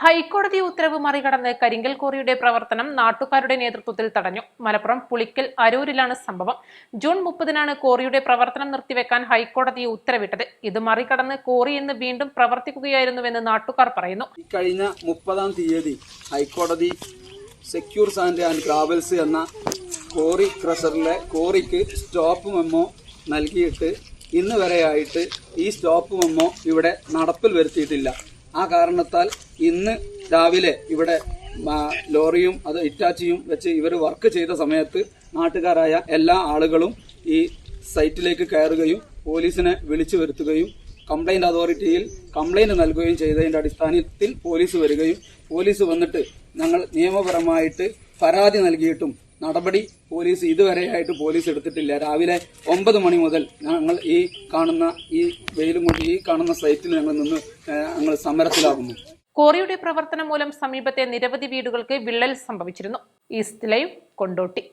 ഹൈക്കോടതി ഉത്തരവ് മറികടന്ന് കരിങ്കൽ ക്വാറിയുടെ പ്രവർത്തനം നാട്ടുകാരുടെ നേതൃത്വത്തിൽ തടഞ്ഞു. മലപ്പുറം പുളിക്കൽ അരൂരിലാണ് സംഭവം. ജൂൺ 30-നാണ് ക്വാറിയുടെ പ്രവർത്തനം നിർത്തിവെക്കാൻ ഹൈക്കോടതി ഉത്തരവിട്ടത്. ഇത് മറികടന്ന് ക്വാറി ഇന്ന് വീണ്ടും പ്രവർത്തിക്കുകയായിരുന്നുവെന്ന് നാട്ടുകാർ പറയുന്നു. കഴിഞ്ഞ 30-ാം തീയതി ഹൈക്കോടതി സെക്യൂർ സാൻഡ് ആൻഡ് ഗ്രാവൽസ് എന്ന ക്വാറി ക്രഷറിലെ ക്വാറിക്ക് സ്റ്റോപ്പ് മെമ്മോ നൽകിയിട്ട് ഇന്ന് വരെയായിട്ട് ഈ സ്റ്റോപ്പ് മെമ്മോ ഇവിടെ നടപ്പിൽ വരുത്തിയിട്ടില്ല. ആ കാരണത്താൽ ഇന്ന് രാവിലെ ഇവിടെ ലോറിയും അത് ഇറ്റാച്ചിയും വെച്ച് ഇവർ വർക്ക് ചെയ്ത സമയത്ത് നാട്ടുകാരായ എല്ലാ ആളുകളും ഈ സൈറ്റിലേക്ക് കയറുകയും പോലീസിനെ വിളിച്ചു വരുത്തുകയും കംപ്ലൈന്റ് അതോറിറ്റിയിൽ കംപ്ലൈന്റ് നൽകുകയും ചെയ്തതിന്റെ അടിസ്ഥാനത്തിൽ പോലീസ് വരികയും പോലീസ് വന്നിട്ട് ഞങ്ങൾ നിയമപരമായിട്ട് പരാതി നൽകിയിട്ടും നടപടി പോലീസ് ഇതുവരെയായിട്ട് പോലീസ് എടുത്തിട്ടില്ല. രാവിലെ 9 മണി മുതൽ ഞങ്ങൾ ഈ വെയിലും കൊണ്ട് ഈ കാണുന്ന സൈറ്റിൽ ഞങ്ങൾ സമരത്തിലാകുന്നു. ക്വാറിയുടെ പ്രവർത്തനം മൂലം സമീപത്തെ നിരവധി വീടുകൾക്ക് വിള്ളൽ സംഭവിച്ചിരുന്നു. East live, Kondotty.